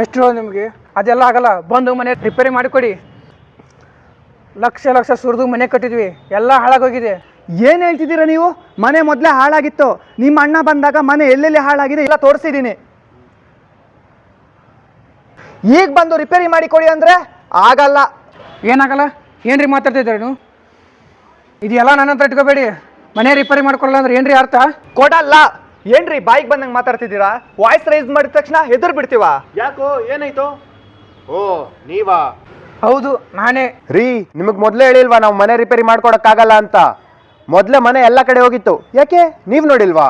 ಎಷ್ಟು ಹೇಳೋದು ನಿಮಗೆ? ಅದೆಲ್ಲ ಆಗಲ್ಲ. ಬಂದು ಮನೆ ರಿಪೇರಿ ಮಾಡಿಕೊಡಿ. ಲಕ್ಷ ಲಕ್ಷ ಸುರಿದು ಮನೆ ಕಟ್ಟಿದ್ವಿ, ಎಲ್ಲ ಹಾಳಾಗೋಗಿದೆ. ಏನು ಹೇಳ್ತಿದ್ದೀರಾ ನೀವು? ಮನೆ ಮೊದಲೇ ಹಾಳಾಗಿತ್ತು. ನಿಮ್ಮ ಅಣ್ಣ ಬಂದಾಗ ಮನೆ ಎಲ್ಲೆಲ್ಲಿ ಹಾಳಾಗಿದೆ ಎಲ್ಲ ತೋರಿಸಿದ್ದೀನಿ. ಈಗ ಬಂದು ರಿಪೇರಿ ಮಾಡಿಕೊಡಿ ಅಂದರೆ ಆಗಲ್ಲ. ಏನಾಗಲ್ಲ? ಏನ್ರಿ ಮಾತಾಡ್ತಿದ್ದೀರ ನೀವು? ಇದೆಲ್ಲ ನನ್ನ ಹತ್ರ ಇಟ್ಕೋಬೇಡಿ. ಮನೆ ರಿಪೇರಿ ಮಾಡ್ಕೊಡಲ್ಲ ಅಂದ್ರೆ ಏನ್ರಿ ಅರ್ಥ? ಕೊಡಲ್ಲ. ಏನ್ರಿ ಬಾಯಿಗೆ ಬಂದಂಗೆ ಮಾತಾಡ್ತಿದ್ದೀರಾ? ವಾಯ್ಸ್ ರೈಸ್ ಮಾಡಿದ ತಕ್ಷಣ ಹೆದರ್ ಬಿಡ್ತೀವ. ಯಾಕೋ ಏನಾಯ್ತು? ಓ ನೀವಾ? ಹೌದು, ನಾನೇ. ರೀ, ನಿಮಗೆ ಮೊದಲೇ ಹೇಳಿಲ್ವಾ ನಾವು ಮನೆ ರಿಪೇರಿ ಮಾಡ್ಕೊಡಕ್ಕಾಗಲ್ಲ ಅಂತ? ಮೊದಲೇ ಮನೆ ಎಲ್ಲ ಕಡೆ ಹೋಗಿತ್ತು, ಯಾಕೆ ನೀವು ನೋಡಿಲ್ವಾ?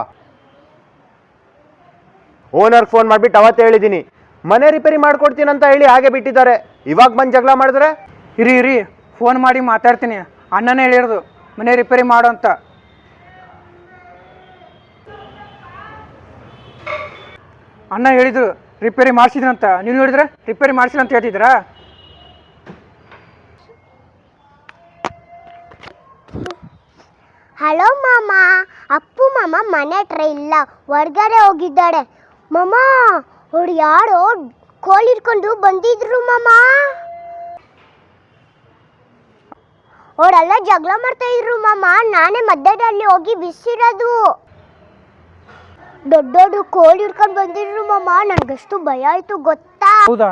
ಓನರ್ ಫೋನ್ ಮಾಡಿಬಿಟ್ಟು ಅವತ್ತೇ ಹೇಳಿದ್ದೀನಿ ಮನೆ ರಿಪೇರಿ ಮಾಡ್ಕೊಡ್ತೀನಂತ ಹೇಳಿ ಹಾಗೆ ಬಿಟ್ಟಿದ್ದಾರೆ. ಇವಾಗ ಬಂದು ಜಗಳ ಮಾಡಿದ್ರೆ? ಇರಿ ಫೋನ್ ಮಾಡಿ ಮಾತಾಡ್ತೀನಿ. ಅಣ್ಣನೇ ಹೇಳಿರೋದು ಮನೆ ರಿಪೇರಿ ಮಾಡು ಅಂತ. ಅಣ್ಣ ಹೇಳಿದ್ರು ರಿಪೇರಿ ಮಾಡಿಸಿದ್ರಂತ. ನೀವು ನೋಡಿದ್ರೆ ರಿಪೇರಿ ಮಾಡಿಸಿಲ್ಲ ಅಂತ ಹೇಳ್ತಿದ್ದೀರಾ? ಹಲೋ ಮಾಮ. ಅಪ್ಪು ಮಾಮ ಮನೆ ಹತ್ರ ಇಲ್ಲ, ಹೊರ್ಗಡೆ ಹೋಗಿದ್ದಾಳೆ. ಮಾಮ ಅವ್ರು ಯಾರೋ ಕೋಲ್ ಇಟ್ಕೊಂಡು ಬಂದಿದ್ರು ಮಾಮ. ಅವರೆಲ್ಲ ಜಗಳ ಮಾಡ್ತಾ ಇದ್ರು ಮಾಮ. ನಾನೇ ಮಧ್ಯದಲ್ಲಿ ಹೋಗಿ ಬಿಸಿರೋದು. ದೊಡ್ಡ ಕೋಲ್ ಹಿಡ್ಕೊಂಡು ಬಂದಿದ್ರು ಮಾಮ. ನನಗಷ್ಟು ಭಯ ಆಯ್ತು ಗೊತ್ತಾ? ಹೌದಾ?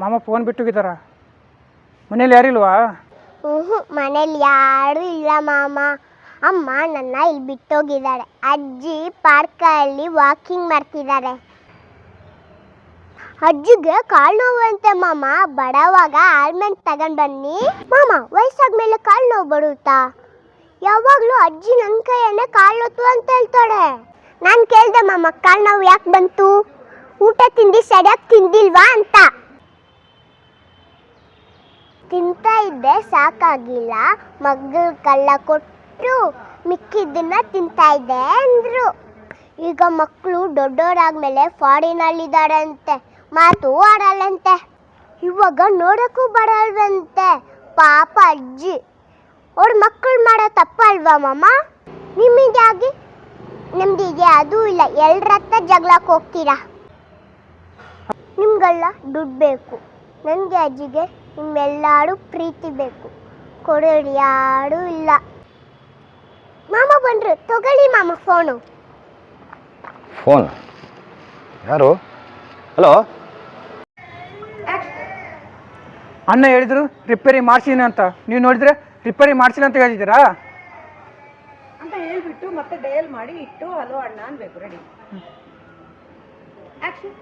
ಮಾಮ ಫೋನ್ ಬಿಟ್ಟೋಗಿದ್ದಾರ? ಮನೇಲಿ ಯಾರಿಲ್ವಾ? ಮನೇಲಿ ಯಾರು ಇಲ್ಲ ಮಾಮ. ಅಮ್ಮ ನನ್ನ ಇಲ್ಲಿ ಬಿಟ್ಟೋಗಿದ್ದಾರೆ. ಅಜ್ಜಿ ಪಾರ್ಕಲ್ಲಿ ವಾಕಿಂಗ್ ಮಾಡ್ತಿದ್ದಾರೆ. ಅಜ್ಜಿಗೆ ಕಾಲು ನೋವಂತೆ ಮಾಮ. ಬಡವಾಗ ಆಲ್ಮೆಂಟ್ ತಗೊಂಡು ಬನ್ನಿ ಮಾಮ. ವಯಸ್ಸಾದ್ಮೇಲೆ ಕಾಲು ನೋವು ಬರುತ್ತಾ? ಯಾವಾಗಲೂ ಅಜ್ಜಿ ನನ್ನ ಕೈಯನ್ನೇ ಕಾಲು ನೋವು ಅಂತ ಹೇಳ್ತಾಳೆ. ನಾನು ಕೇಳಿದೆ ಮಾಮ, ಕಾಲು ನೋವು ಯಾಕೆ ಬಂತು? ಊಟ ತಿಂಡಿ ಸರಿಯಾಗಿ ತಿಂದಿಲ್ವಾ ಅಂತ. ತಿಂತಾ ಇದ್ದೆ, ಸಾಕಾಗಿಲ್ಲ, ಮಗ್ಗಲ್ ಕಳ್ಳ ಕೊಟ್ಟು ಮಿಕ್ಕಿದ್ದನ್ನ ತಿಂತಾ ಇದ್ದೆ ಅಂದ್ರು. ಈಗ ಮಕ್ಕಳು ದೊಡ್ಡವರಾದ್ಮೇಲೆ ಫಾರಿನಲ್ಲಿದ್ದಾರೆ ಅಂತೆ, ಮಾತು ಆಡಲ್ಲಂತೆ. ಇವಾಗ ನೋಡಕ್ಕೂ ಬರಲ್ವಂತೆ. ಪಾಪ ಅಜ್ಜಿ. ಅವ್ರ ಮಕ್ಕಳು ಮಾಡೋ ತಪ್ಪಲ್ವಾ ಮಾಮ? ನಿಮಗಾಗಿ ನಿಮ್ದಿಗೆ ಅದೂ ಇಲ್ಲ, ಎಲ್ಲರ ಹತ್ರ ಜಗಳಕ್ಕೆ ಹೋಗ್ತೀರಾ. ನಿಮ್ಗೆಲ್ಲ ದುಡ್ಡು ಬೇಕು. ನನಗೆ ಅಜ್ಜಿಗೆ ನಿಮ್ಮೆಲ್ಲರೂ ಪ್ರೀತಿ ಬೇಕು. ಕೊಡೋರು ಯಾರೂ ಇಲ್ಲ. ಮಾಮ ಬಂದ್ರು, ತಗೊಳ್ಳಿ ಮಾಮ ಫೋನು. ಫೋನ್ ಯಾರು? ಹಲೋ. ಅಣ್ಣ ಹೇಳಿದ್ರು ರಿಪೇರಿ ಮಾಡ್ಸಿನಿ ಅಂತ. ನೀವು ನೋಡಿದ್ರೆ ರಿಪೇರಿ ಮಾಡಿಸಿಲ್ಲ ಅಂತ ಹೇಳಿದ್ದೀರಾ? ಅಂತ ಹೇಳ್ಬಿಟ್ಟು ಮತ್ತೆ ಡಯಲ್ ಮಾಡಿ ಇಟ್ಟು ಹಲೋ ಅಣ್ಣ ಅನ್ಬೇಕು. Ready action.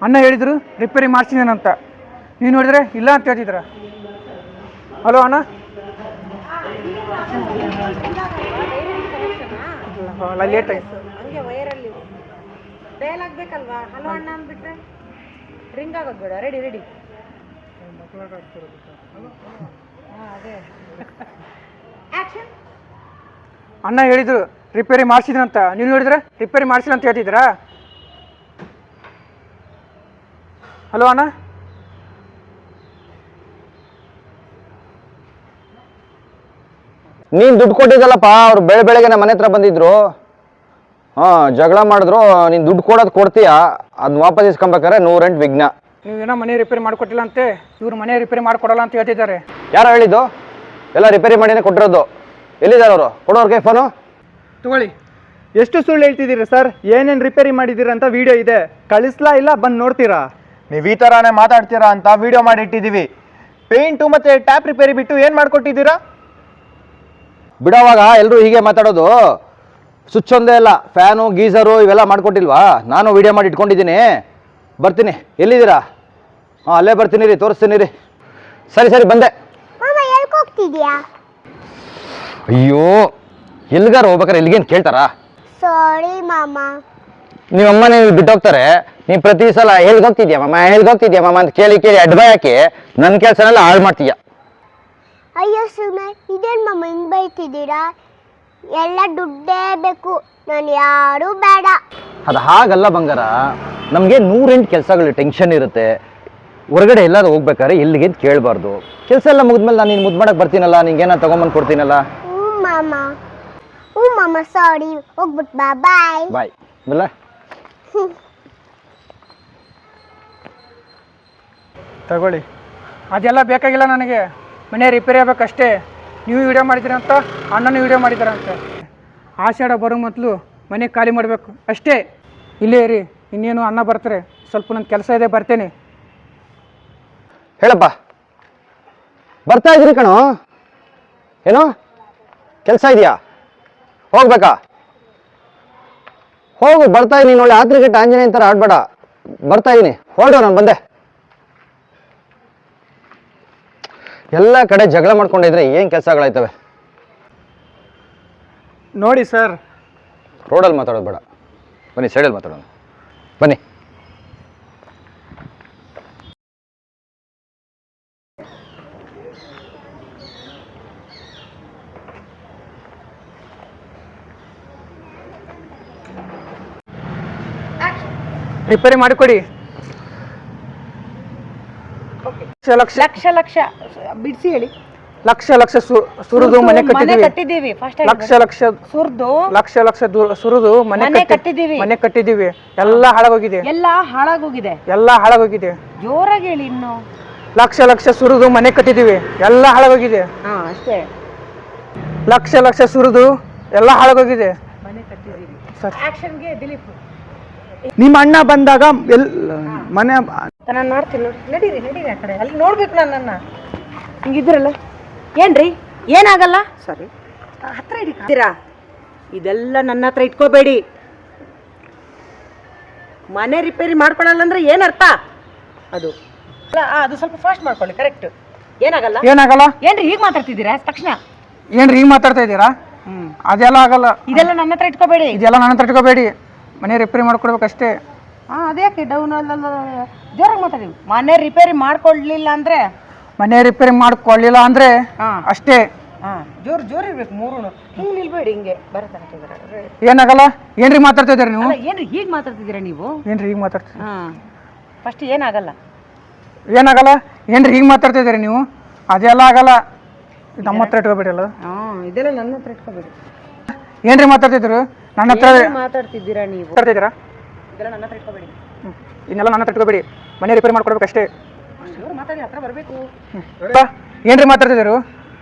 ಅಣ್ಣ ಹೇಳಿದ್ರು ರಿಪೇರಿ ಮಾಡ್ಸಿನಿ ಅಂತ. ನೀವು ನೋಡಿದ್ರೆ ಇಲ್ಲ ಅಂತ ಹೇಳ್ತಿದ್ದೀರಾ? ಹಲೋ ಅಣ್ಣ. ಲೇಟ್ ಆಯ್ತು. ಹಂಗೆ ವೈರಲ್ಲಿ ಡಯಲ್ ಆಗ್ಬೇಕಲ್ವಾ? ಹಲೋ ಅಣ್ಣ ಅಂದ್ಬಿಟ್ರೆ ರಿಂಗ್ ಆಗೋದು ಬೇಡ. Ready ready. ಅದೇ ಆಕ್ಷನ್. ಅಣ್ಣ ಹೇಳಿದ್ರು ರಿಪೇರಿ ಮಾಡಿಸಿದ್ರಂತ. ನೀವು ನೋಡಿದ್ರೆ ರಿಪೇರಿ ಮಾಡಿಸಿಲ್ಲ ಅಂತ ಹೇಳ್ತಿದ್ದೀರಾ? ಹಲೋ ಅಣ್ಣ. ನೀನು ದುಡ್ಡು ಕೊಟ್ಟಿದ್ದಲ್ಲಪ್ಪ. ಅವ್ರು ಬೆಳಗ್ಗೆ ನಮ್ಮ ಮನೆ ಹತ್ರ ಬಂದಿದ್ರು. ಜಗಳ ಮಾಡಿದ್ರು. ನೀನು ದುಡ್ಡು ಕೊಡ್ತೀಯಾ? ಅದನ್ನ ವಾಪಸ್ ಇಸ್ಕೊಬೇಕಾರೆ 108 ವಿಘ್ನ. ನೀವೇನೋ ಮನೆ ರಿಪೇರಿ ಮಾಡಿಕೊಟ್ಟಿಲ್ಲ ಅಂತೆ. ಇವ್ರು ಮನೆ ರಿಪೇರಿ ಮಾಡಿಕೊಡಲ್ಲ ಅಂತ ಹೇಳ್ತಿದ್ದಾರೆ. ಯಾರೋ ಹೇಳಿದ್ದು? ಎಲ್ಲ ರಿಪೇರಿ ಮಾಡಿನೇ ಕೊಟ್ಟಿರೋದು. ಎಲ್ಲಿದ್ದಾರೆ ಅವರು? ಕೊಡೋರ್ಗೆ ಫೋನು ತಗೊಳ್ಳಿ. ಎಷ್ಟು ಸುಳ್ಳು ಹೇಳ್ತಿದ್ದೀರಾ ಸರ್? ಏನೇನು ರಿಪೇರಿ ಮಾಡಿದ್ದೀರಾ ಅಂತ ವಿಡಿಯೋ ಇದೆ, ಕಳಿಸ್ಲಾ ಇಲ್ಲ ಬಂದು ನೋಡ್ತೀರಾ? ನೀವು ಈ ಥರನೇ ಮಾತಾಡ್ತೀರಾ ಅಂತ ವಿಡಿಯೋ ಮಾಡಿ ಇಟ್ಟಿದ್ದೀವಿ. ಪೇಂಟು ಮತ್ತು ಟ್ಯಾಪ್ ರಿಪೇರಿ ಬಿಟ್ಟು ಏನು ಮಾಡಿಕೊಟ್ಟಿದ್ದೀರಾ? ಬಿಡೋವಾಗ ಎಲ್ಲರೂ ಹೀಗೆ ಮಾತಾಡೋದು. ಸ್ವಿಚ್ ಒಂದೇ ಇಲ್ಲ, ಫ್ಯಾನು ಗೀಸರು ಇವೆಲ್ಲ ಮಾಡಿಕೊಟ್ಟಿಲ್ವಾ? ನಾನು ವಿಡಿಯೋ ಮಾಡಿ ಇಟ್ಕೊಂಡಿದ್ದೀನಿ. ಬರ್ತೀನಿ. ಎಲ್ಲಿದ್ದೀರಾ? ಅಲ್ಲೇ ಬರ್ತೀನಿ ರೀ, ತೋರಿಸ್ತೀನಿ ರೀ. ಸರಿ ಬಂದೆ. ಮಾಮ ಎಲ್ಕ್ ಹೋಗ್ತಿದ್ಯಾ? ಅಯ್ಯೋ, ಎಲ್ಗಾರು ಹೋಗ್ಬೇಕಾರೆ ಎಲ್ಲಿಗೇನು ಕೇಳ್ತಾರಾ? ಸಾರಿ ಮಾಮ. ನೀವಮ್ಮ ನೀವು ಬಿಟ್ಟು ಹೋಗ್ತಾರೆ. ನೀವು ಪ್ರತಿ ಸಲ ಹೇಳ್ಗೋಗ್ತಿದ್ಯಾ ಮಾಮ ಅಂತ ಕೇಳಿ ಅಡ್ಬಾಯ್ ಹಾಕಿ ನನ್ನ ಕೆಲಸನೆಲ್ಲ ಹಾಳು ಮಾಡ್ತೀಯ. ಅಯ್ಯೋ ಸುಮ್ಮನೆ ಇದೇನು ಮಾಮ ಹಿಂಗೆ ಬೈತಿದ್ದೀರಾ? ಎಲ್ಲ ದುಡ್ಡೇ ಬೇಕು, ನಾನು ಯಾರೂ ಬೇಡ. ಅದು ಹಾಗಲ್ಲ ಬಂಗಾರ. ನಮಗೆ 108 ಕೆಲಸಗಳು ಟೆನ್ಷನ್ ಇರುತ್ತೆ. ಹೊರಗಡೆ ಎಲ್ಲಾದ್ರೂ ಹೋಗ್ಬೇಕಾದ್ರೆ ಎಲ್ಲಿಗೆ ಅಂತ ಕೇಳಬಾರ್ದು. ಕೆಲಸ ಎಲ್ಲ ಮುಗಿದ್ಮೇಲೆ ನಾನು ನೀನು ಮುದ್ದು ಮಾಡಕ್ಕೆ ಬರ್ತೀನಲ್ಲ, ನಿಂಗೇನ ತೊಗೊಂಬಂದು ಕೊಡ್ತೀನಲ್ಲ. ಹ್ಞೂ ಮಾಮ ಸಾರಿ. ಹೋಗ್ಬಿಟ್ಟು ಬಾಯ್ ಬಾಯ್. ಬಲ್ಲ ತಗೊಳ್ಳಿ. ಅದೆಲ್ಲ ಬೇಕಾಗಿಲ್ಲ ನನಗೆ, ಮನೆ ರಿಪೇರಿ ಆಗ್ಬೇಕಷ್ಟೇ. ನೀವು ವಿಡಿಯೋ ಮಾಡಿದ್ದೀರಂತ, ಅಣ್ಣನೂ ವಿಡಿಯೋ ಮಾಡಿದಾರಂತೆ. ಆಷಾಢ ಬರೋ ಮೊದಲು ಮನೆ ಖಾಲಿ ಮಾಡಬೇಕು ಅಷ್ಟೇ. ಇಲ್ಲೇ ಇರಿ, ಇನ್ನೇನು ಅಣ್ಣ ಬರ್ತಾರೆ, ಸ್ವಲ್ಪ ನನ್ನ ಕೆಲಸ ಇದೆ, ಬರ್ತೇನೆ. ಹೇಳಪ್ಪ. ಬರ್ತಾ ಇದ್ರಿ ಕಣೋ. ಏನೋ ಕೆಲಸ ಇದೆಯಾ? ಹೋಗ್ಬೇಕಾ? ಹೋಗು, ಬರ್ತಾ ಇದೀನಿ. ಒಳ್ಳೆ ಆತ್ರಿಕೆಟ್ ಆಂಜನೇಯ ಥರ ಆಡ್ಬೇಡ. ಬರ್ತಾ ಇದೀನಿ, ಹೊರಡು, ನಾನು ಬಂದೆ. ಎಲ್ಲ ಕಡೆ ಜಗಳ ಮಾಡ್ಕೊಂಡಿದ್ರೆ ಏನು ಕೆಲಸಗಳಾಯ್ತವೆ? ನೋಡಿ ಸರ್, ರೋಡಲ್ಲಿ ಮಾತಾಡೋದು ಬೇಡ, ಬನ್ನಿ ಸೈಡಲ್ಲಿ ಮಾತಾಡೋಣ. ಬನ್ನಿ. ರಿಪೇರಿ ಮಾಡಿಕೊಡಿ. ಲಕ್ಷ ಲಕ್ಷ ಲಕ್ಷ ಬಿಡಿಸಿ ಹೇಳಿ. ಲಕ್ಷ ಲಕ್ಷ ಸುರಿದು ಮನೆ ಕಟ್ಟಿದ್ದೀವಿ. ಕಟ್ಟಿದ್ದೀವಿ ಫಸ್ಟ್ ಲಕ್ಷ ಲಕ್ಷ ಸುರ್ದು ಲಕ್ಷ ಲಕ್ಷ ಸುರಿದು ಮನೆ ಕಟ್ಟಿದ್ದೀವಿ. ಮನೆ ಕಟ್ಟಿದ್ದೀವಿ. ಎಲ್ಲ ಹಾಳಾಗೋಗಿದೆ, ಎಲ್ಲ ಹಾಳಾಗೋಗಿದೆ. ಎಲ್ಲ ಹಾಳಾಗೋಗಿದೆ. ಜೋರಾಗಿ ಹೇಳಿ ಇನ್ನು. ಲಕ್ಷ ಲಕ್ಷ ಸುರಿದು ಮನೆ ಕಟ್ಟಿದ್ದೀವಿ, ಎಲ್ಲ ಹಾಳಾಗೋಗಿದೆ. ಹಾ ಅಷ್ಟೇ. ಲಕ್ಷ ಲಕ್ಷ ಸುರಿದು ಎಲ್ಲ ಹಾಳಾಗೋಗಿದೆ. ಮನೆ ಕಟ್ಟಿದ್ದೀವಿ. ಸರ್, ಆಕ್ಷನ್ಗೆ ದಿಲೀಪ್. ನಿಮ್ಮ ಅಣ್ಣ ಬಂದಾಗ ಮನೆ ನಾನು ಮಾಡ್ತೀನಿ ನೋಡಿ. ನಡೀರಿ ನಡೀರಿ ಆ ಕಡೆ, ಅಲ್ಲಿ ನೋಡ್ಬೇಕು ನನ್ನನ್ನು. ಹಿಂಗಿದ್ರಲ್ಲ ಏನ್ರಿ, ಏನಾಗಲ್ಲ. ಸಾರಿ, ಹತ್ರ ಹಿಡಿತೀರಾ? ಇದೆಲ್ಲ ನನ್ನ ಹತ್ರ ಇಟ್ಕೋಬೇಡಿ. ಮನೆ ರಿಪೇರಿ ಮಾಡ್ಕೊಳಲ್ಲ ಅಂದ್ರೆ ಏನರ್ಥ ಅದು? ಅದು ಸ್ವಲ್ಪ ಫಾಸ್ಟ್ ಮಾಡ್ಕೊಳ್ಳಿ. ಕರೆಕ್ಟ್, ಏನಾಗಲ್ಲ. ಏನಾಗಲ್ಲ. ಏನ್ರಿ ಹೀಗೆ ಮಾತಾಡ್ತಿದ್ದೀರಾ ತಕ್ಷಣ? ಏನ್ರಿ ಈಗ ಮಾತಾಡ್ತಾ ಇದ್ದೀರಾ? ಅದೆಲ್ಲ ಆಗಲ್ಲ. ಇದೆಲ್ಲ ನನ್ನ ಹತ್ರ ಇಟ್ಕೋಬೇಡಿ. ಇದೆಲ್ಲ ನನ್ನ ಹತ್ರ ಇಟ್ಕೋಬೇಡಿ. ಮನೆ ರಿಪೇರಿ ಮಾಡ್ಕೊಡ್ಬೇಕಷ್ಟೇ. ಅದ್ಯಾಕೆ ಡೌನ್ ಜೋರಾಗಿ ಮಾತಾಡಿ. ಮನೆ ರಿಪೇರಿ ಮಾಡ್ಕೊಡ್ಲಿಲ್ಲ ಅಂದ್ರೆ, ಮನೆ ರಿಪೇರಿ ಮಾಡ್ಕೊಳ್ಳಿಲ್ಲ ಅಂದ್ರೆ ಅಷ್ಟೇ. ಜೋರ್ ಜೋರ್ ಇರ್ಬೇಕು ಮೂರು. ಹಿಂಗ್ ನಿಲ್ಬೇಡಿ, ಹಿಂಗೆ ಬರತ್ತೆ. ಏನಾಗಲ್ಲ. ಏನ್ರಿ ಮಾತಾಡ್ತಾ ಇದ್ದೀರಾ ನೀವು? ಏನ್ರಿ ಹೀಗೆ ಮಾತಾಡ್ತಿದ್ದೀರಾ ನೀವು? ಏನ್ರಿ ಈಗ ಮಾತಾಡ್ತೀರಾ? ಫಸ್ಟ್ ಏನಾಗಲ್ಲ. ಏನಾಗಲ್ಲ. ಏನ್ರಿ ಈಗ ಮಾತಾಡ್ತಾ ಇದ್ದೀರಾ ನೀವು? ಅದೆಲ್ಲ ಆಗಲ್ಲ. ನಮ್ಮ ಹತ್ರ ಇಟ್ಕೋಬೇಡಿ. ಅಲ್ಲ ಇದೆಲ್ಲ ನನ್ನ ಹತ್ರ ಇಟ್ಕೋಬೇಡಿ. ಏನ್ರಿ ಮಾತಾಡ್ತಿದ್ರು? ನನ್ನ ಹತ್ರ ಮಾತಾಡ್ತಿದ್ದೀರಾ ನೀವು? ಮಾತಾಡ್ತಿದ್ದೀರಾ? ಇದೆಲ್ಲ ನನ್ನ ಹತ್ರ ಇಟ್ಕೋಬೇಡಿ. ಇನ್ನೆಲ್ಲ ನನ್ನ ಹತ್ರ ಇಟ್ಕೋಬೇಡಿ. ಮನೆ ರಿಪೇರಿ ಮಾಡ್ಕೊಡ್ಬೇಕಷ್ಟೇ. ಮಾತಾಡಿ, ಹತ್ರ ಬರಬೇಕು. ಏನ್ರಿ ಮಾತಾಡ್ತಿದ್ದೀರು?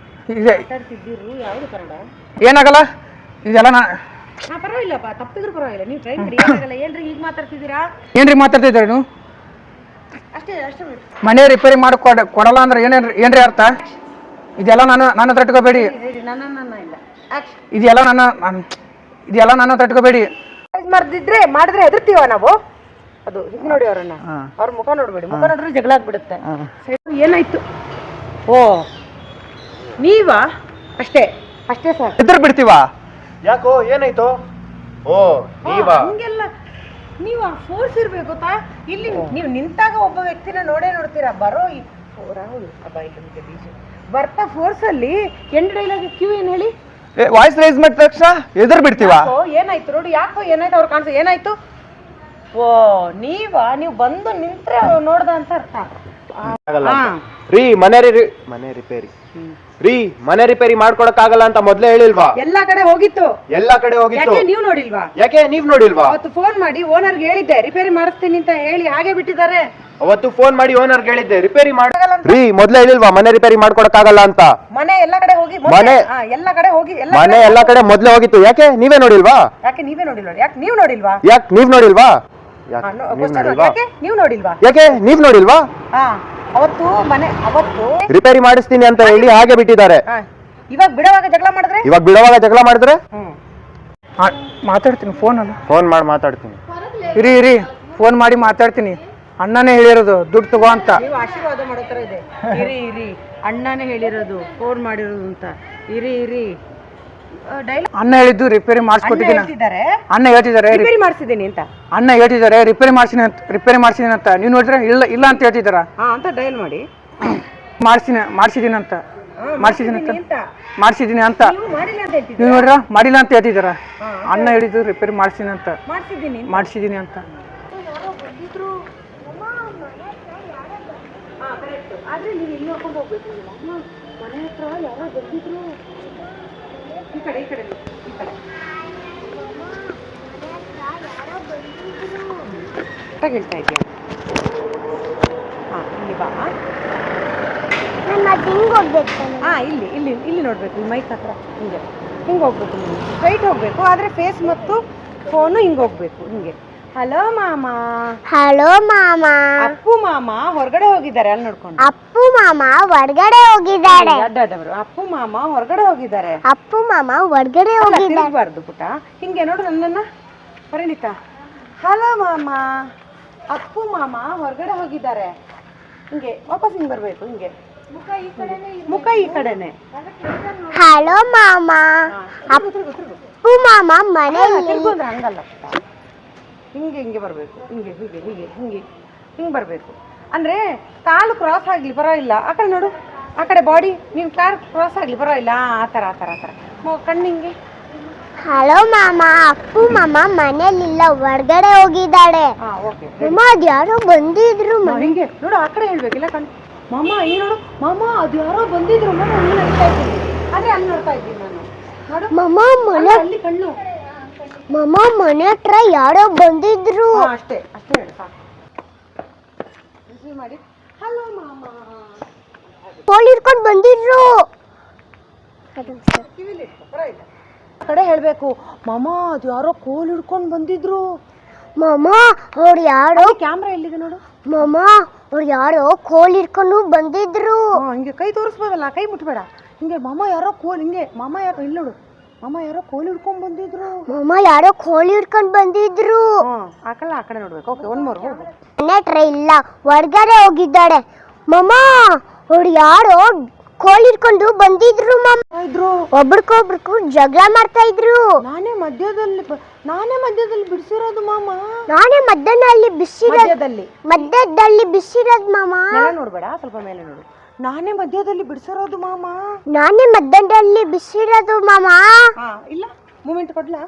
ಮಾತಾಡ್ತಿದ್ದೀರು ಯಾವುದು ಕನ್ನಡ? ಏನಾಗಲ್ಲ. ಇದೆಲ್ಲ ಪರವಾಗಿಲ್ಲಪ್ಪ, ತಪ್ಪಿದ್ರು ಪರವಾಗಿಲ್ಲ. ನೀವು ಟ್ರೈ ಮಾಡಿ. ಏನಾಗಲ್ಲ. ಏನ್ರಿ ಈಗ ಮಾತಾಡ್ತಿದ್ದೀರಾ? ಏನ್ರಿ ಮಾತಾಡ್ತಿದ್ದೀರ ನೀವು? ಅಷ್ಟೇ ಅಷ್ಟೇ. ಮನೆ ರಿಪೇರಿ ಮಾಡಿ ಕೊಡಲ್ಲ ಅಂದ್ರೆ ಏನ್ರಿ ಅರ್ಥ? ಇದೆಲ್ಲ ನನ್ನ ಹತ್ರ ಇಟ್ಕೋಬೇಡಿ. ನನ್ನ ಇಲ್ಲ. ಇದೆಲ್ಲ ನನ್ನ ಹತ್ರ ಇಟ್ಕೋಬೇಡಿ. ಮಾಡಿದ್ರೆ ಹೆದರ್ತೀವ ನಾವು. ಅದು ಹಿಂಗ್ ನೋಡಿ ಅವ್ರನ್ನ, ಅವ್ರ ಮುಖ ನೋಡ್ಬೇಡಿ. ಮುಖ ನೋಡ್ರೆ ಜಗಳ ಆಗ್ಬಿಡುತ್ತೆ. ಏನಾಯ್ತು? ಓ ನೀವಾ? ಅಷ್ಟೇ ಅಷ್ಟೇ ಸರ್. ಎದುರು ಬಿಡ್ತೀವಾ? ಯಾಕೋ ಏನಾಯ್ತು? ಓ ನೀವಾ? ಹಂಗೆಲ್ಲ ನೀವು ಫೋರ್ಸ್ ಇರ್ಬೇಕು ಗೊತ್ತಾ. ಇಲ್ಲಿ ನೀವು ನಿಂತಾಗ ಒಬ್ಬ ವ್ಯಕ್ತಿನ ನೋಡೇ ನೋಡ್ತೀರಾ. ಬರೋ ರಾಹುಲ್ ಬರ್ತಾ ಫೋರ್ಸ್ ಅಲ್ಲಿ ಎಂಡ್ ಡೈಲಾಗ್ ಕ್ಯೂ ಏನ್ ಹೇಳಿ? ವಾಯ್ಸ್ ರೈಸ್ ಮಾಡಿದ ತಕ್ಷಣ ಎದುರು ಬಿಡ್ತೀವಾ? ಏನಾಯ್ತು ನೋಡಿ. ಯಾಕೋ ಏನಾಯ್ತು? ಅವ್ರು ಕಾಣಿಸ ಏನಾಯ್ತು? ಓ ನೀವಾ? ನೀವು ಬಂದು ನಿಂತ್ರೆ ನೋಡ್ದ ಅಂತ ಅರ್ಥ. ರೀ ಮನೆ ರಿಪೇರಿ ರೀ ಮನೆ ರಿಪೇರಿ ಮಾಡ್ಕೊಡಕ್ಕಾಗಲ್ಲ ಅಂತ ಮೊದ್ಲೇ ಹೇಳಿಲ್ವಾ? ಎಲ್ಲಾ ಕಡೆ ಹೋಗಿತ್ತು. ಎಲ್ಲಾ ಕಡೆ ಹೋಗಿತ್ತು. ನೀವು ನೋಡಿಲ್ವಾ? ಯಾಕೆ ನೀವ್ ನೋಡಿಲ್ವಾ? ಅವತ್ತು ಫೋನ್ ಮಾಡಿ ಓನರ್ಗೆ ಹೇಳಿದ್ದೆ ರಿಪೇರಿ ಮಾಡಿಸ್ತೀನಿ ಅಂತ ಹೇಳಿ ಹಾಗೆ ಬಿಟ್ಟಿದ್ದಾರೆ. ಅವತ್ತು ಫೋನ್ ಮಾಡಿ ಓನರ್ ಹೇಳಿದ್ದೆ ರಿಪೇರಿ ಮಾಡಲ್ಲ. ರೀ ಮೊದ್ಲೇ ಹೇಳಿಲ್ವಾ ಮನೆ ರಿಪೇರಿ ಮಾಡ್ಕೊಡಕ್ಕಾಗಲ್ಲ ಅಂತ? ಮನೆ ಎಲ್ಲಾ ಕಡೆ ಹೋಗಿ ಎಲ್ಲಾ ಕಡೆ ಹೋಗಿ ಮನೆ ಎಲ್ಲಾ ಕಡೆ ಮೊದ್ಲೇ ಹೋಗಿತ್ತು. ಯಾಕೆ ನೀವೇ ನೋಡಿಲ್ವಾ? ಯಾಕೆ ನೀವೇ ನೋಡಿಲ್ವಾ? ಯಾಕೆ ನೀವ್ ನೋಡಿಲ್ವಾ? ಯಾಕೆ ನೀವ್ ನೋಡಿಲ್ವಾ? ಯಾಕೆ ನೀವ್ ನೋಡಿಲ್ವಾ? ಯಾಕೆ ನೀವ್ ನೋಡಿಲ್ವಾ? ಅವತ್ತು ರಿಪೇರಿ ಮಾಡಿಸ್ತೀನಿ ಅಂತ ಹೇಳಿ ಹಾಗೆ ಬಿಟ್ಟಿದ್ದಾರೆ. ಇವಾಗ ಬಿಡುವಾಗ ಜಗಳ ಮಾಡಿದ್ರೆ ಮಾತಾಡ್ತೀನಿ ಫೋನಲ್ಲಿ. ಫೋನ್ ಮಾಡಿ ಮಾತಾಡ್ತೀನಿ. ಇರಿ ಫೋನ್ ಮಾಡಿ ಮಾತಾಡ್ತೀನಿ. ಅಣ್ಣನೇ ಹೇಳಿರೋದು ದುಡ್ಡು ತಗೋ ಅಂತ. ನೀವು ಆಶೀರ್ವಾದ ಮಾಡೋ ತರ ಇದೆ. ಇರಿ ಅಣ್ಣನೇ ಹೇಳಿರೋದು, ಫೋನ್ ಮಾಡಿರೋದು ಅಂತ. ಇರಿ ಅಣ್ಣ ಹೇಳಿದ್ದು ರಿಪೇರಿ ಮಾಡಿಸ್ಕೊಟ್ಟಿದ್ದೀನಿ. ಅಣ್ಣ ಹೇಳ್ತಿದ್ದಾರೆ ರಿಪೇರಿ ಮಾಡಿಸಿದ್ದೀನಿ ಅಂತ. ಅಣ್ಣ ಹೇಳ್ತಿದ್ದಾರೆ ರಿಪೇರಿ ಮಾಡ್ಸಿದೀನಿ ಅಂತ. ನೀವು ನೋಡಿದ್ರೆ ಇಲ್ಲ ಅಂತ ಹೇಳ್ತಿದ್ದಾರ. ಅಂತ ಡಯಲ್ ಮಾಡಿ ಮಾಡ್ಸಿದೀನಿ ಅಂತ ನೀವು ನೋಡ್ರ ಮಾಡಿಲ್ಲ ಅಂತ ಹೇಳ್ತಿದ್ದಾರ. ಅಣ್ಣ ಹೇಳಿದ್ದು ರಿಪೇರಿ ಮಾಡ್ಸಿದೀನಿ ಅಂತ. ಹೇಳ್ತಾ ಇದೆಯಾ? ಇಲ್ಲಿ ಬಾ. ನಾನು ಅದು ಹಿಂಗೆ ಹೋಗ್ಬೇಕು ತಾನೆ? ಇಲ್ಲಿ ಇಲ್ಲಿ ಇಲ್ಲಿ ನೋಡಬೇಕು, ಈ ಮೈಕ್ ಹತ್ರ ಹಿಂಗೆ ಹಿಂಗೆ ಹೋಗ್ಬೇಕು, ನೀವು ಸ್ಟ್ರೈಟ್ ಹೋಗಬೇಕು. ಆದರೆ ಫೇಸ್ ಮತ್ತು ಫೋನು ಹಿಂಗೆ ಹೋಗಬೇಕು, ಹಿಂಗೆ. ಹಲೋ ಮಾಮ. ಹಲೋ ಮಾಮ. ಅಪ್ಪು ಮಾಮ ಹೊರಗಡೆ ಹೋಗಿದ್ದಾರೆ, ಅಲ್ಲಿ ನೋಡ್ಕೊಂಡು. ಅಪ್ಪು ಮಾಮ ಹೊರಗಡೆ ಹೋಗಿದ್ದಾರೆ. ಅಡ್ಡಾಡವರು ಅಪ್ಪು ಮಾಮ ಹೊರಗಡೆ ಹೋಗಿದ್ದಾರೆ. ಅಪ್ಪು ಮಾಮ ಹೊರಗಡೆ ಹೋಗಿದ್ದಾರೆ. ತಿರುಗಬಾರ್ದು ಪುಟ, ಹಿಂಗೆ ನೋಡು ನನ್ನನ್ನು. ಪರಿಣಿತಾ, ಹಲೋ ಮಾಮ, ಅಪ್ಪು ಮಾಮ ಹೊರಗಡೆ ಹೋಗಿದ್ದಾರೆ. ಹಿಂಗೆ ವಾಪಸ್ ಹಿಂಗೆ ಬರಬೇಕು, ಹಿಂಗೆ ಮುಖ ಈ ಕಡೆನೆ. ಹಲೋ ಮಾಮ. ಅಪ್ಪು ಮಾಮ ಮನೆಯಲ್ಲಿ. ತಿರ್ಗೊಂಡ್ರೆ ಹಂಗಲ್ಲ ಪುಟ, ಹಿಂಗೆ ಹಿಂಗೆ ಬರಬೇಕು, ಹಿಂಗೆ ಹೀಗೆ ಹೀಗೆ ಹಿಂಗೆ ಹಿಂಗೆ ಬರಬೇಕು. ಅಂದರೆ ಕಾಲು ಕ್ರಾಸ್ ಆಗಲಿ ಪರವಾಗಿಲ್ಲ, ಆ ಕಡೆ ನೋಡು, ಆ ಕಡೆ ಬಾಡಿ, ನೀನು ಕಾಲು ಕ್ರಾಸ್ ಆಗಲಿ ಪರವಾಗಿಲ್ಲ. ಆ ಥರ ಆ ಥರ ಆ ಥರ ಕಣ್ಣು ಹಿಂಗೆ. ಹಲೋ ಮಾಮ. ಅಪ್ಪು ಮಾಮ ಮನೆಯಲ್ಲಿಲ್ಲ, ಹೊರಗಡೆ ಹೋಗಿದ್ದಾಳೆ. ಹಾಂ ಓಕೆ. ಮಾಮ ಅದು ಯಾರೋ ಬಂದಿದ್ರು. ಹಿಂಗೆ ನೋಡು, ಆ ಕಡೆ ಹೇಳ್ಬೇಕಿಲ್ಲ ಕಣ್ಣು. ಮಾಮ ಈ ನೋಡು, ಮಾಮ ಅದು ಯಾರೋ ಬಂದಿದ್ರು. ಮಾಮ ಅಲ್ಲಿ ನೋಡ್ತಾ ಇದ್ದೀನಿ, ಆದರೆ ಅಲ್ಲಿ ನೋಡ್ತಾ ಇದ್ದೀನಿ ನಾನು. ನೋಡು ಮಾಮ ಮನೆ, ಅಲ್ಲಿ ಕಣ್ಣು. ಮಾಮ ಮನೆ ಹತ್ರ ಯಾರೋ ಬಂದಿದ್ರು. ಅಷ್ಟೇ ಅಷ್ಟೇ ಹೇಳು ಸಾಕು. ರಿಸೀವ್ ಮಾಡಿ. ಹಲೋ ಮಾಮ. ಕೋಲ್ ಹಿಡ್ಕೊಂಡು ಬಂದಿದ್ರು. ಕಿವಿಲಿ ಇಟ್ಕೊ, ಪರವಾಗಿಲ್ಲ. ಆ ಕಡೆ ಹೇಳಬೇಕು, ಮಾಮ ಅದು ಯಾರೋ ಕೋಲ್ ಹಿಡ್ಕೊಂಡು ಬಂದಿದ್ರು. ಮಾಮ ಅವ್ರು ಯಾರೋ. ಕ್ಯಾಮ್ರಾ ಎಲ್ಲಿದೆ ನೋಡು. ಮಾಮ ಅವ್ರು ಯಾರೋ ಕೋಲ್ ಹಿಡ್ಕೊಂಡು ಬಂದಿದ್ರು. ಹಿಂಗೆ ಕೈ ತೋರಿಸ್ಬೋದಲ್ಲ, ಕೈ ಮುಟ್ಬೇಡ. ಹಿಂಗೆ ಮಾಮ ಯಾರೋ ಕೋಲ್, ಹಿಂಗೆ ಮಾಮ ಯಾರೋ ಇಲ್ಲಿ ನೋಡು, ಮಾಮ ಯಾರೋ ಕೋಲ್ ಹಿಡ್ಕೊಂಡು ಬಂದಿದ್ರು. ಮಾಮ ಯಾರೋ ಕೋಲ್ ಹಿಡ್ಕೊಂಡು ಬಂದಿದ್ರು. ಹಾಕಲ್ಲ, ಆ ಕಡೆ ನೋಡ್ಬೇಕು. ಓಕೆ, ಒನ್ ಮೋರ್ ಹೋಗು. ಮನೆ ಹತ್ರ ಇಲ್ಲ, ಹೊರಗಡೆ ಹೋಗಿದ್ದಾಳೆ. ಮಾಮ ಅವ್ರು ಯಾರೋ ಕೋಲ್ ಹಿಡ್ಕೊಂಡು ಬಂದಿದ್ರು. ಮಾಮ ಇದ್ರು, ಒಬ್ರಿಗೊಬ್ರು ಜಗಳ ಮಾಡ್ತಾ ಇದ್ರು. ನಾನೇ ಮಧ್ಯದಲ್ಲಿ ಬಿಡಿಸಿರೋದು ಮಾಮ. ನಾನೇ ಮಧ್ಯದಲ್ಲಿ ಬಿಸಿರೋದು ಮಾಮ. ಮೇಲೆ ನೋಡ್ಬೇಡ, ಸ್ವಲ್ಪ ಮೇಲೆ ನೋಡು. ನಾನೇ ಮಧ್ಯದಲ್ಲಿ ಬಿಡಿಸಿರೋದು ಮಾಮ. ನಾನೇ ಮಧ್ಯದಲ್ಲಿ ಬಿಸಿರೋದು ಮಾಮ. ಇಲ್ಲ ಮೂಮೆಂಟ್ ಕೊಡ್ಲಾ?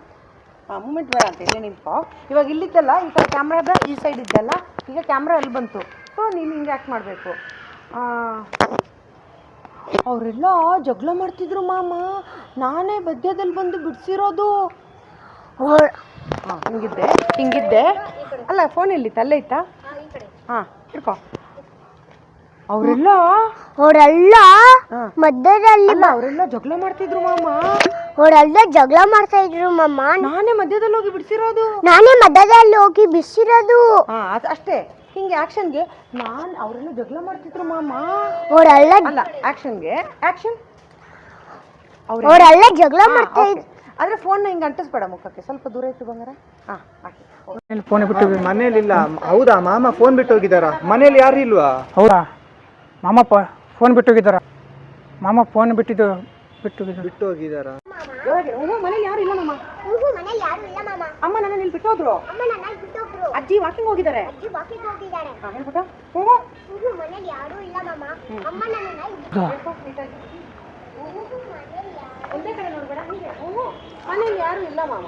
ಮೂಮೆಂಟ್ ಬೇಡ ಅಂತ ಇಲ್ಲೇ ನಿಂತ್ಕೋ. ಇವಾಗ ಇಲ್ಲಿದ್ದಲ್ಲ, ಈ ಕಡೆ ಕ್ಯಾಮ್ರಾದ ಈ ಸೈಡ್ ಇದ್ದಲ್ಲ, ಈಗ ಕ್ಯಾಮ್ರಾ ಅಲ್ಲಿ ಬಂತು. ಸೊ ನೀನು ಹಿಂಗೆ ಆ್ಯಕ್ಟ್ ಮಾಡಬೇಕು. ಅವರೆಲ್ಲ ಜಗಳ ಮಾಡ್ತಿದ್ರು ಮಾಮ, ನಾನೇ ಮಧ್ಯದಲ್ಲಿ ಬಂದು ಬಿಡಿಸಿರೋದು. ಹಿಂಗಿದ್ದೆ ಹಿಂಗಿದ್ದೆ. ಅಲ್ಲ ಫೋನ್ ಎಲ್ಲಿತ್ತು? ಅಲ್ಲೇ ಇತ್ತಾ? ಹಾಂ ಇಟ್ಕೋ. ಅವರೆಲ್ಲ ಮಧ್ಯದಲ್ಲಿ ಅವರೆಲ್ಲ ಜಗಳ ಮಾಡ್ತಿದ್ರು ಮಾಮ. ಅವರೆಲ್ಲ ಜಗಳ ಮಾಡ್ತಾ ಇದ್ರು ಮಾಮ. ನಾನೇ ಮಧ್ಯದಲ್ಲಿ ಹೋಗಿ ಬಿಡಿಸಿರೋದು. ಅಷ್ಟೇ. ಹಿಂಗೆ ಆಕ್ಷನ್ಗೆ ಅವರೆಲ್ಲ ಜಗಳ ಮಾಡ್ತಿದ್ರು ಮಾಮ. ಅವರೆಲ್ಲ ಅಲ್ಲ ಆಕ್ಷನ್ಗೆ ಆಕ್ಷನ್. ಅವರೆಲ್ಲ ಜಗಳ ಮಾಡ್ತಾ ಇದ್ರು. ಆದ್ರೆ ಫೋನ್ನ ಹಿಂಗೆ ಅಂಟಿಸ್ಬೇಡ ಮುಖಕ್ಕೆ, ಸ್ವಲ್ಪ ದೂರ ಇತ್ತು ಬಂಗಾರ. ಹಾಕಿ. ಫೋನ್ ಬಿಟ್ಟು ಮನೇಲಿಲ್ಲ. ಹೌದಾ? ಮಾಮ ಫೋನ್ ಬಿಟ್ಟು ಹೋಗಿದ್ದಾರಾ? ಮನೇಲಿ ಯಾರು ಇಲ್ವಾ? ಹೌದಾ? ಮಾಮ ಫೋನ್ ಬಿಟ್ಟು ಹೋಗಿದ್ದಾರ. ಮಾಮ ಫೋನ್ ಬಿಟ್ಟು ಹೋಗಿದ್ದಾರಾ? ಮನೇಲಿ ಯಾರು ಇಲ್ಲ ಮಾಮ. ಅಮ್ಮ ನನ್ನ ಇಲ್ಲಿ ಬಿಟ್ಟು ಹೋದ್ರು. ಅಜ್ಜಿ ವಾಕಿಂಗ್ ಹೋಗಿದ್ದಾರೆ. ಹೇಳ್ಬಿಟ್ಟ ಒಂದೇ ಕಡೆ ನೋಡ್ಬೇಡ. ಮನೇಲಿ ಯಾರು ಇಲ್ಲ ಮಾಮ.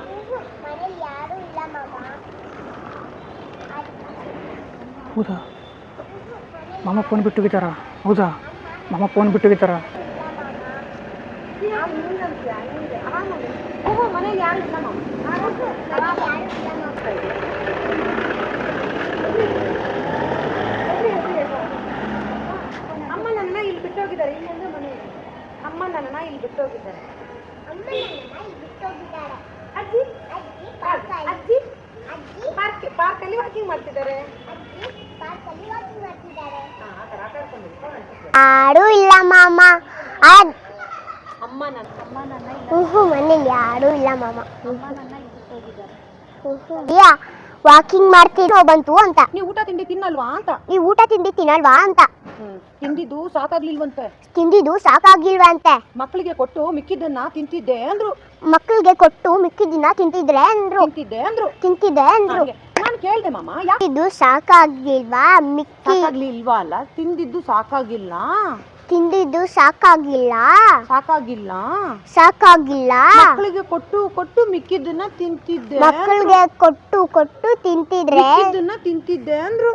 ಹೌದಾ? ಮಾಮ ಫೋನ್ ಬಿಟ್ಟು ಹೋಗಿದ್ದಾರಾ? ಹೌದಾ? ಮಾಮ ಫೋನ್ ಬಿಟ್ಟು ಹೋಗಿದ್ದಾರಾ? ಮನೇಲಿ ಯಾರು ಇಲ್ಲ ಮಾಮ. ಅಮ್ಮ ನನ್ನ ಇಲ್ಲಿ ಬಿಟ್ಟು ಹೋಗಿದ್ದಾರೆ. ಇಲ್ಲಂದ್ರೆ ಮನೆಯಲ್ಲಿ ಅಮ್ಮ ನನ್ನ ಇಲ್ಲಿ ಬಿಟ್ಟು ಹೋಗಿದ್ದಾರೆ. ಅಜ್ಜಿ ಅಜ್ಜಿ ಪಾರ್ಕಲ್ಲಿ ವಾಕಿಂಗ್ ಮಾಡ್ತಿದ್ದಾರೆ. ಯಾರು ಇಲ್ಲ ಮಾಮ. ಅಮ್ಮ ನನ್ನ ಮನೇಲಿ ಯಾರು ಇಲ್ಲ ಮಾಮ. ವಾಕಿಂಗ್ ಮಾಡ್ತಿರೋ ಬಂತು ಅಂತ. ನೀವು ಊಟ ತಿಂಡಿ ತಿನ್ನಲ್ವಾ ಅಂತ. ನೀವು ಊಟ ತಿಂಡಿ ತಿನ್ನಲ್ವಾ ಅಂತ. ತಿಂದಿದ್ದು ಸಾಕಾಗ್ಲಿಲ್ವಂತೆ. ಮಕ್ಕಳಿಗೆ ಕೊಟ್ಟು ಮಿಕ್ಕಿದ್ದನ್ನ ತಿಂತಿದ್ದೆ ಅಂದ್ರು. ತಿಂತಿದ್ದೆ ಅಂದ್ರು. ನಾನು ಕೇಳ್ದೆ ಮಾಮ, ಇದು ಸಾಕಾಗ್ಲಿಲ್ವಾ? ಸಾಕಾಗ್ಲಿಲ್ವಾ ಅಲ್ಲ, ತಿಂದಿದ್ದು ಸಾಕಾಗಿಲ್ಲ. ಮಕ್ಕಳಿಗೆ ಕೊಟ್ಟು ಮಿಕ್ಕಿದ್ದನ್ನ ತಿಂತಿದ್ದೆ. ಅಂದ್ರು.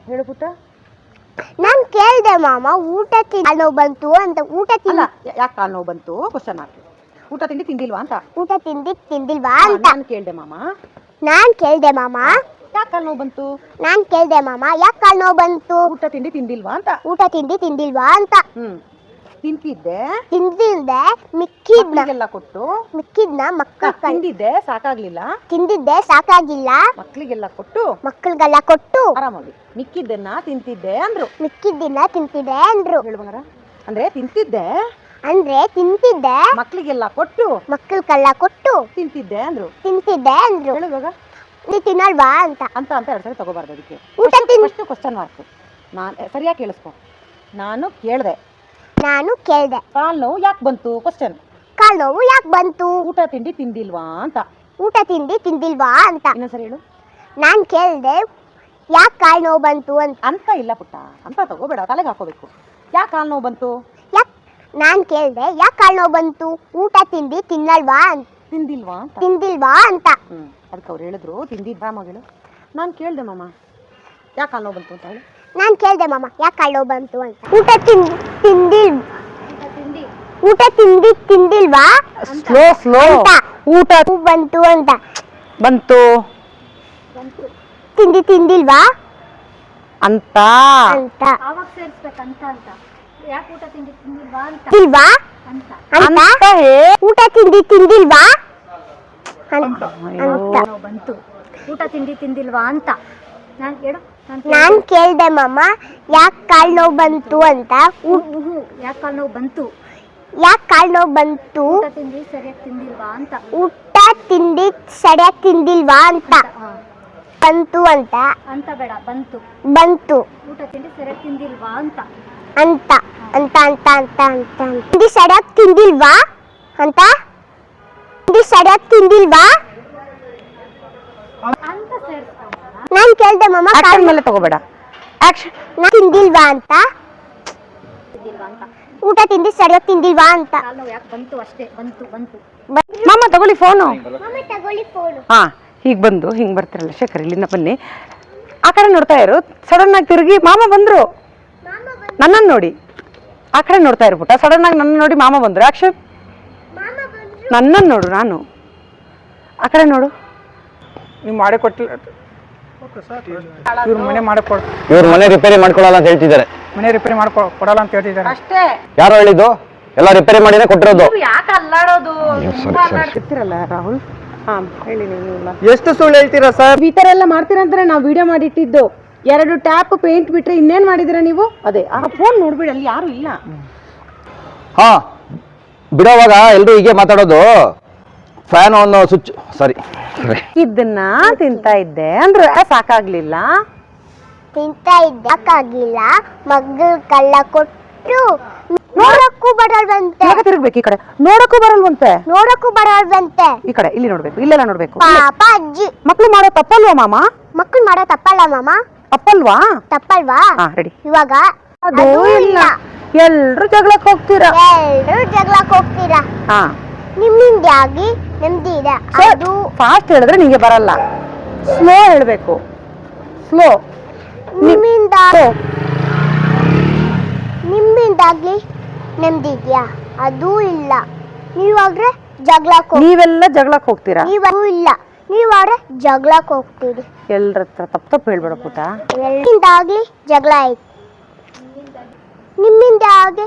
ಹೇಳ್ಬಿಟ್ಟ. ನಾನ್ ಕೇಳ್ದೆ ಮಾಮ, ಊಟ ನೋವು ಬಂತು ಅಂತ. ಯಾಕೆ ಕಾಲು ನೋವು ಬಂತು? ಕ್ವಶನ್ ಹಾಕಿ. ಊಟ ತಿಂಡಿ ತಿಂದಿಲ್ವಾ ಅಂತ. ನಾನು ಕೇಳ್ದೆ ಮಾಮ. ಯಾಕೆ ಕಾಲು ನೋವು ಬಂತು? ನಾನ್ ಕೇಳ್ದೆ ಮಾಮ ಯಾಕೆ ಕಾಲ್ ನೋವು ಬಂತು? ಊಟ ತಿಂಡಿ ತಿಂದಿಲ್ವಾ ಅಂತ. ಊಟ ತಿಂಡಿ ತಿಂದಿಲ್ವಾ ಅಂತ. ತಿಂತಿದ್ದೆ, ತಿಂದಿಲ್ದೆ ಮಿಕ್ಕಿದ್ನ ಮಕ್ಕಳಿಗೆಲ್ಲ ಕೊಟ್ಟು, ಮಕ್ಕಳ ತಿಂದಿದ್ದೆ ಸಾಕಾಗ್ಲಿಲ್ಲ, ತಿಂದಿದ್ದೆ ಸಾಕಾಗಿಲ್ಲ, ಮಕ್ಕಳಿಗೆಲ್ಲ ಕೊಟ್ಟು, ಮಕ್ಕಳಿಗೆಲ್ಲ ಕೊಟ್ಟು ಆರಾಮಾಗಿ ಮಿಕ್ಕಿದ್ದನ್ನ ತಿಂತಿದ್ದೆ ಅಂದ್ರು. ಮಿಕ್ಕಿದ್ದಿನ ತಿಂತಿದ್ದೆ ಅಂದ್ರು. ಹೇಳುವಂಗಾರ ಅಂದ್ರೆ ತಿಂತಿದ್ದೆ ಮಕ್ಕಳಿಗೆಲ್ಲ ಕೊಟ್ಟು, ಮಕ್ಕಳಿಗೆಲ್ಲ ಕೊಟ್ಟು ತಿಂತಿದ್ದೆ ಅಂದ್ರು. ಹೇಳುವಾಗ ನೀ ತಿನ್ನಲ್ವಾ ಅಂತ ಅಂತ ಅಂತ 2 ಸಲ ತಗೋಬಾರ್ದು. ಅದಕ್ಕೆ ಊಟ ಫಸ್ಟ್ ಕ್ವಶನ್ ಮಾರ್ಕ್. ನಾನು ಸರಿಯಾಗಿ ಕೇಳಿಸ್ಕೊ. ನಾನು ಕೇಳ್ದೆ ಕಾಲ್ ನೋವು ಯಾಕೆ ಬಂತು? ಕ್ವಶನ್. ಕಾಲ್ ನೋವು ಯಾಕೆ ಬಂತು? ಊಟ ತಿಂಡಿ ತಿಂದಿಲ್ವಾ ಅಂತ. ಇನ್ನೊಂದ್ಸರಿ ಹೇಳು. ನಾನ್ ಕೇಳ್ದೆ ಯಾಕೆ ಕಾಲ್ ನೋವು ಬಂತು ಅಂತ ಇಲ್ಲ ಪುಟ್ಟ, ಅಂತ ತಗೋಬೇಡ, ತಲೆಗೆ ಹಾಕೋಬೇಕು. ಯಾಕೆ ಕಾಲ್ ನೋವು ಬಂತು? ನಾನ್ ಕೇಳ್ದೆ ಯಾಕೆ ಕಾಲ್ ನೋವು ಬಂತು? ಊಟ ತಿಂಡಿ ತಿನ್ನಲ್ವಾ ತಿಂದಿಲ್ವಾ ಅಂತ. ಅದಕ್ಕೆ ಅವ್ರು ಹೇಳಿದ್ರು ತಿಂದಿದ್ದ. ಆರಾಮಾಗಿಳು. ನಾನು ಕೇಳ್ದೆ ಮಾಮ ಯಾಕೆ ಕಾಲ್ ನೋವು ಬಂತು ಅಂತ ಹೇಳಿ. ನಾನ್ ಕೇಳ್ದೆ ಮಾಮ ಯಾಕೆ ಕಾಲ್ ನೋವು ಬಂತು ಅಂತ. ಊಟ ತಿಂಡಿ ತಿಂದಿಲ್ವಾ? ಸ್ಲೋ ಊಟ ಬಂತು ಅಂತ. ಬಂತು ತಿಂಡಿ ತಿಂದಿಲ್ವಾ ಅಂತ ಅಂತ. ಆವಾಗ ಸೇರಿಸ್ಬೇಕಂತ ಅಂತ. ಯಾಕೆ ಊಟ ತಿಂಡಿ ತಿಂದಿಲ್ವಾ ಅಂತ ತಿಲ್ವಾ ಅಂತ. ಅಂತ ಊಟ ತಿಂಡಿ ತಿಂದಿಲ್ವಾ ಅಂತ. ನೋವು ಬಂತು. ಊಟ ತಿಂಡಿ ತಿಂದಿಲ್ವಾ ಅಂತ ನಾನು ಹೇಳು. ನಾನ್ ಕೇಳ್ದೆ ಮಾಮ ಯಾಕೆ ಕಾಲ್ ನೋವು ಬಂತು ಅಂತ. ಯಾಕೆ ಕಾಲು ನೋವು ಬಂತು? ಯಾಕೆ ಕಾಲ್ ನೋವು ಬಂತು? ಊಟ ತಿಂಡಿ ಸರಿಯಾಗಿ ತಿಂದಿಲ್ವಾ ಅಂತ. ಊಟ ತಿಂಡಿ ಸರಿಯಾಗಿ ತಿಂದಿಲ್ವಾ ಅಂತ. ಬಂತು ಅಂತ. ಅಂತ ಬೇಡ, ಬಂತು. ಊಟ ತಿಂಡಿ ಸರಿಯಾಗಿ ತಿಂದಿಲ್ವಾ ಅಂತ. ಅಂತ ಅಂತ ಅಂತ ಅಂತ ಅಂತ ತಿಂಡಿ ಸರಿಯಾಗಿ ತಿಂದಿಲ್ವಾ ಅಂತ. ತಿಂಡಿ ಸರಿಯಾಗಿ ತಿಂದಿಲ್ವಾ ಅಂತ ಸೇರಿಸ್ತಾನ. ನಾನ್ ಕೇಳ್ದೆ ಮಾಮ ಆಕ್ಷನ್ ಮೇಲೆ ತಗೋಬೇಡ. ಆಕ್ಷನ್. ತಿಂದಿಲ್ವಾ ಅಂತ. ತಿಂದಿಲ್ವಾ ಅಂತ. ಊಟ ತಿಂಡಿ ಸರಿಯಾಗಿ ತಿಂದಿಲ್ವಾ ಅಂತ. ಕಾಲು ನೋವು ಯಾಕೆ ಬಂತು ಅಷ್ಟೇ. ಬಂತು. ಮಾಮ ತಗೊಳ್ಳಿ ಫೋನು. ತಗೊಳ್ಳಿ ಫೋನು. ಹಾ, ಹೀಗೆ ಬಂದು ಹಿಂಗೆ ಬರ್ತಿರಲ್ಲ. ಶೇಖರ್ ಇಲ್ಲಿಂದ ಬನ್ನಿ. ಆ ಕಡೆ ನೋಡ್ತಾ ಇರು. ಸಡನ್ ಆಗಿ ತಿರುಗಿ ಮಾಮ ಬಂದ್ರು. ನನ್ನನ್ನು ನೋಡಿ ಆ ಕಡೆ ನೋಡ್ತಾ ಇರು ಪುಟ್ಟ. ಸಡನ್ ಆಗಿ ನನ್ನ ನೋಡಿ ಮಾಮ ಬಂದ್ರು. ಆಕ್ಷನ್. ನನ್ನನ್ನು ನೋಡು, ನಾನು ಆ ಕಡೆ ನೋಡು. ನೀವು ಮಾಡಿ ಕೊಟ್ಟಿಲ್ಲ. ಇವ್ರ ಮನೆ ಮಾಡಿಕೊಡ್ ಇವ್ರು ಮನೆ ರಿಪೇರಿ ಮಾಡ್ಕೊಳಲ್ಲ ಅಂತ ಹೇಳ್ತಿದ್ದಾರೆ. ಮನೆ ರಿಪೇರಿ ಕೊಡಲ್ಲ ಅಂತ ಹೇಳ್ತಿದ್ದಾರೆ. ಅಷ್ಟೇ. ಯಾರು ಹೇಳಿದ್ದು? ಎಲ್ಲ ರಿಪೇರಿ ಮಾಡಿನೇ ಕೊಟ್ಟಿರೋದು. ಯಾಕೆ ಅಲ್ಲಾಡೋದು? ಇರ್ತಿರಲ್ಲ ರಾಹುಲ್. ಹಾ, ಹೇಳಿ ನೀವು. ಎಷ್ಟು ಸುಳ್ಳು ಹೇಳ್ತೀರಾ ಸರ್? ಈ ತರ ಎಲ್ಲ ಮಾಡ್ತೀರಂದ್ರೆ ನಾವು ವಿಡಿಯೋ ಮಾಡಿಟ್ಟಿದ್ದು. 2 ಟ್ಯಾಪ್ ಪೇಂಟ್ ಬಿಟ್ರೆ ಇನ್ನೇನ್ ಮಾಡಿದಿರ ನೀವು? ಅದೇ ಆ ಫೋನ್ ನೋಡ್ಬಿಡಿ, ಅಲ್ಲಿ ಯಾರು ಇಲ್ಲ. ಹಾ, ಬಿಡೋವಾಗ ಎಲ್ರು ಹೀಗೆ ಮಾತಾಡೋದು. ಫ್ಯಾನ್ ಒಂದು ಸ್ವಿಚ್ ಸಾರಿ ಇದನ್ನ ತಿಂತಾ ಇದ್ದೆ ಅಂದ್ರೆ ಸಾಕಾಗ್ಲಿಲ್ಲ. ತಿಂತಾ ಇದ್ದಕ್ಕಾಗಿಲ್ಲ. ಮಗ್ಗಲ್ಕೆಲ್ಲ ಕೊಟ್ಟು ನೋಡಕ್ಕೂ ಬರಲ್ವಂತೆ. ತಿರುಗ್ಬೇಕು ಈ ಕಡೆ. ನೋಡಕ್ಕೂ ಬರಲ್ವಂತೆ. ಈ ಕಡೆ ಇಲ್ಲಿ ನೋಡ್ಬೇಕು, ಇಲ್ಲೆಲ್ಲ ನೋಡ್ಬೇಕು. ಪಾಪ ಅಜ್ಜಿ. ಮಕ್ಳು ಮಾಡೋ ತಪ್ಪಲ್ವಾ ಮಾಮ? ಮಕ್ಕಳು ಮಾಡೋ ತಪ್ಪಲ್ಲ ಮಾಮ. ತಪ್ಪಲ್ವಾ? ಹಾ, ರೆಡಿ. ಇವಾಗ ಅದು ಇಲ್ಲ. ಎಲ್ರು ಜಗಳಕ್ಕೆ ಹೋಗ್ತೀರಾ. ಹಾ, ನಿಮ್ಮಿಂದಾಗಿ ನೆಮ್ಮದಿದೆ. ಅದು ಫಾಸ್ಟ್ ಹೇಳಿದ್ರೆ ನಿಂಗೆ ಬರಲ್ಲ. ಸ್ಲೋ ಹೇಳ್ಬೇಕು. ಸ್ಲೋ. ನಿಮ್ಮಿಂದಾಗಿ ನೆಮ್ಮದಿ ಇದೆಯಾ? ಅದೂ ಇಲ್ಲ. ನೀವಾದ್ರೆ ನೀವೆಲ್ಲ ಜಗಳಕ್ಕೆ ಹೋಗ್ತೀರಾ. ನೀವೂ ಇಲ್ಲ. ನೀವಾದ್ರೆ ಜಗಳಕ್ಕೆ ಹೋಗ್ತೀರಿ. ಎಲ್ರ ಹತ್ರ ತಪ್ಪು ಹೇಳ್ಬೇಡ ಪುಟ. ನಿಮ್ಮಿಂದಾಗ್ಲಿ ಜಗಳ ಆಯ್ತು. ನಿಮ್ಮಿಂದಾಗಿ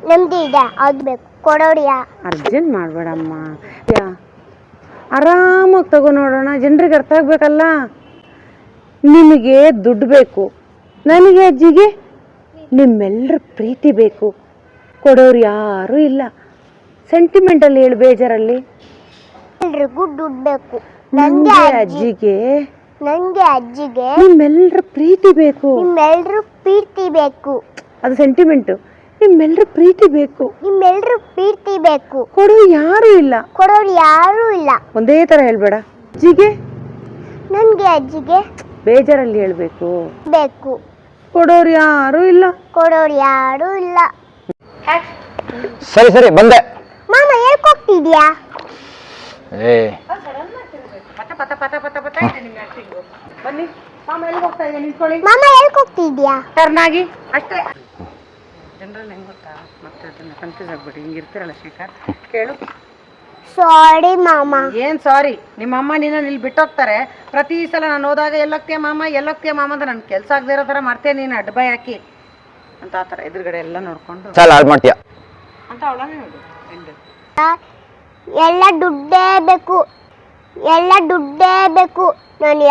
ನೆಮ್ಮದಿ ಇದೆ. ಅದು ಬೇಕು. ಕೊಡೋಡಿಯಾ? ಅರ್ಜೆಂಟ್ ಮಾಡ್ಬೇಡಮ್ಮ. ಆರಾಮಾಗಿ ತಗೋ ನೋಡೋಣ. ಜನರಿಗೆ ಅರ್ಥ ಆಗ್ಬೇಕಲ್ಲ. ನಿಮಗೆ ದುಡ್ಡು ಬೇಕು, ನನಗೆ ಅಜ್ಜಿಗೆ ನಿಮ್ಮೆಲ್ಲರ ಪ್ರೀತಿ ಬೇಕು. ಕೊಡೋರು ಯಾರೂ ಇಲ್ಲ. ಸೆಂಟಿಮೆಂಟಲ್ಲಿ ಹೇಳು, ಬೇಜಾರಲ್ಲಿ. ಎಲ್ರಿಗೂ ದುಡ್ಡು ಬೇಕು. ನನಗೆ ಅಜ್ಜಿಗೆ ನಿಮ್ಮೆಲ್ಲರ ಪ್ರೀತಿ ಬೇಕು. ಅದು ಸೆಂಟಿಮೆಂಟು. ನಿಮ್ಮೆಲ್ಲರ ಪ್ರೀತಿ ಬೇಕು. ಕೊಡೋರು ಯಾರೂ ಇಲ್ಲ. ಒಂದೇ ತರ ಹೇಳ್ಬೇಡ. ಅಜ್ಜಿಗೆ ಅಜ್ಜಿಗೆ ಬೇಜಾರಲ್ಲಿ ಹೇಳ್ಬೇಕು. ಬೇಕು. ಕೊಡೋರು ಯಾರು ಇಲ್ಲ. ಸರಿ ಸರಿ ಬಂದೆ. ಮಾಮ ಹೇಳ್ಕೊಗ್ತಿದ್ಯಾ? ಏ ಬನ್ನಿ ಮಾಮ ಎಲ್ಲಿ ಹೋಗ್ತಾ ಇದೆ? ನಿಂತ್ಕೊಳ್ಳಿ. ಮಾಮ ಹೇಳ್ಕೊಗ್ತಿದ್ಯಾ? ಟರ್ನ್ ಆಗಿ ಅಷ್ಟೇ. ಜನರಲ್ಲಿ ಹೆಂಗ್ ಗೊತ್ತಾ, ಮತ್ತೆ ಅದನ್ನ ಕನ್ಫ್ಯೂಸ್ ಆಗ್ಬಿಡಿ. ಹಿಂಗಿರ್ತಿರಲ್ಲ ಶೇಖರ್, ಕೇಳು. ಸಾರಿ ಮಾಮ. ಏನ್ ಸಾರಿ, ನಿಮ್ಮ ಅಮ್ಮ ನಿನ್ನ ಇಲ್ಲಿ ಬಿಟ್ಟೋಗ್ತಾರೆ. ಪ್ರತಿ ಸಲ ನಾನು ಹೋದಾಗ ಎಲ್ಲೋಗ್ತೀಯ ಮಾಮ ಅಂತ ನನ್ ಕೆಲ್ಸ ಆಗದೆ ಇರೋ ತರ ಮಾಡ್ತೇನೆ ನೀನು ಅಡ್ಬಾಯ್ ಹಾಕಿ ಅಂತ ಆ ಥರ ಎದುರುಗಡೆ ಎಲ್ಲ ನೋಡ್ಕೊಂಡು ಸಾಲ ಹಾಳು ಮಾಡ್ತೀಯ ಅಂತ ಅವಳನೇ ನೋಡು ಎಂಡ್. ಎಲ್ಲ ದುಡ್ಡೇ ಬೇಕು, ಎಲ್ಲ ದುಡ್ಡೇ ಬೇಕು. ನಾನು